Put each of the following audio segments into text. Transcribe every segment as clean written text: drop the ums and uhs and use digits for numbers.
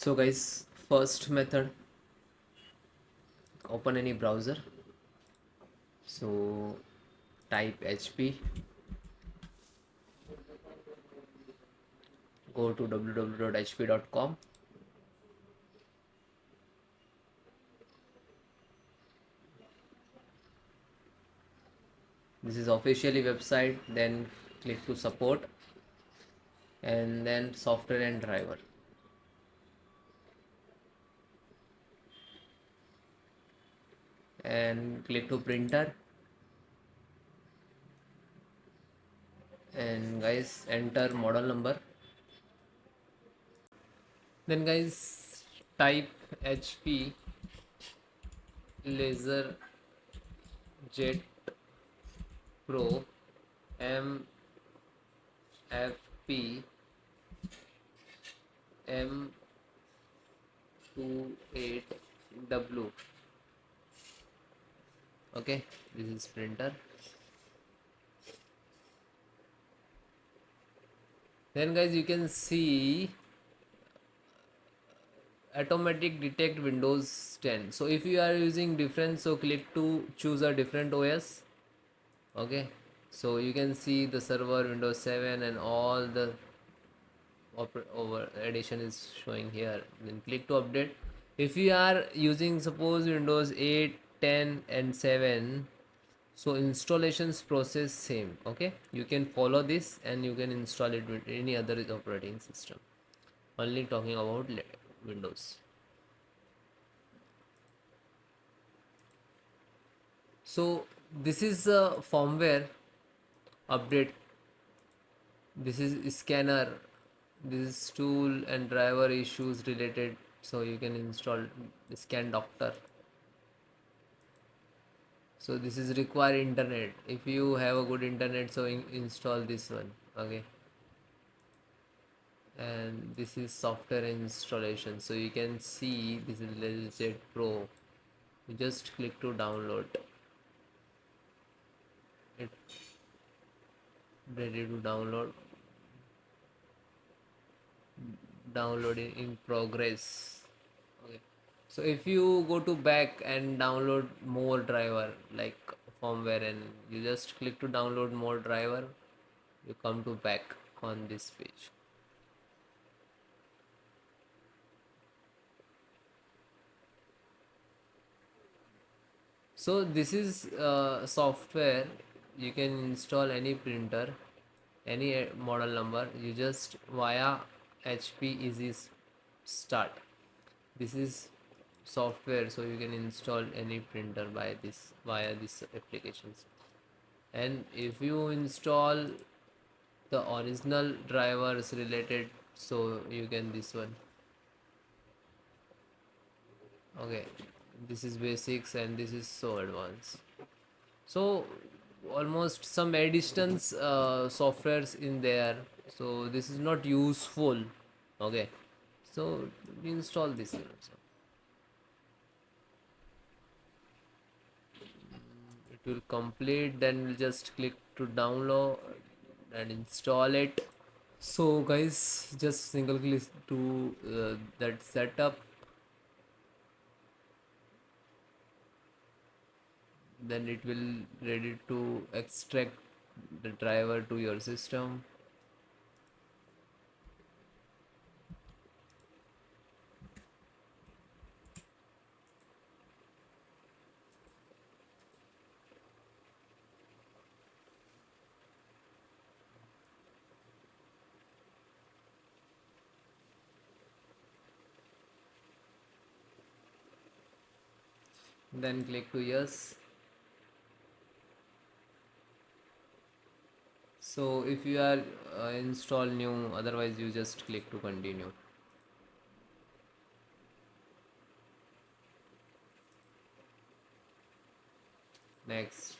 So guys, first method, open any browser. So type HP, go to www.hp.com. This is officially website. Then click to support and then software and driver. And click to printer, and guys enter model number. Then guys type HP LaserJet Pro MFP M28w. Okay, this is printer. Then guys, you can see automatic detect Windows 10. So if you are using different, so click to choose a different OS. Okay, so you can see the server Windows 7 and all the over edition is showing here. Then click to update. If you are using suppose Windows 8, 10 and 7, so installations process same. Okay, you can follow this and you can install it with any other operating system. Only talking about Windows. So this is a firmware update. This is scanner. This is tool and driver issues related. So you can install scan doctor. So this is require internet. If you have a good internet, so install this one. Okay, and this is software installation. So you can see this is LaserJet Pro. You just click to download it. Ready to download. Downloading in progress. Okay, so if you go to back and download more driver like firmware, and you just click to download more driver, you come to back on this page. So this is software. You can install any printer, any model number. You just via HP easy start. This is software, so you can install any printer by this via this applications. And if you install the original drivers related, so you can this one. Okay, this is basics and this is so advanced. So almost some additions softwares in there, so this is not useful. Okay, so install this also. It will complete, then we'll just click to download and install it. So guys, just single click to that setup, then it will ready to extract the driver to your system. Then click to yes. So if you are install new, otherwise you just click to continue. Next,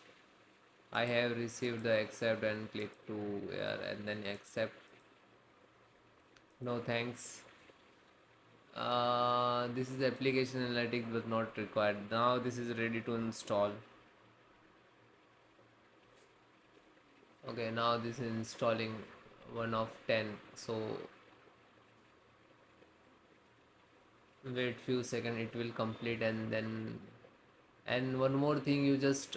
I have received the accept and click to here and then accept. No thanks. This is application analytics but not required. Now this is ready to install. Okay, now this is installing 1 of 10. So wait few seconds, it will complete. And then, and one more thing, you just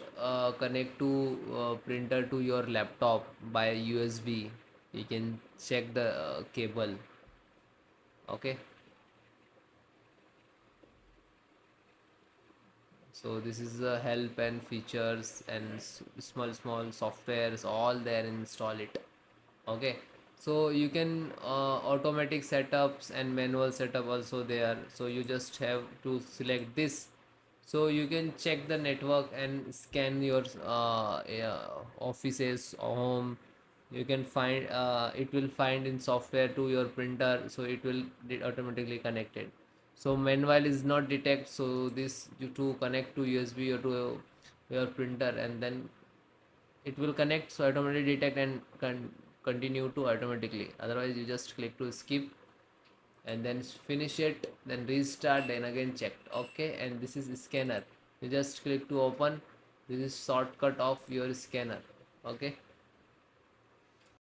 connect to printer to your laptop by USB. You can check the cable. Okay, so this is the help and features and small softwares all there, install it. Okay, so you can automatic setups and manual setup also there, so you just have to select this. So you can check the network and scan your yeah, offices home. You can find it will find in software to your printer, so it will automatically connected. So manual is not detect, so this you to connect to USB or to your printer, and then it will connect, so automatically detect and continue to automatically. Otherwise you just click to skip and then finish it, then restart, then again checked. Okay, and this is scanner. You just click to open. This is shortcut of your scanner. Okay,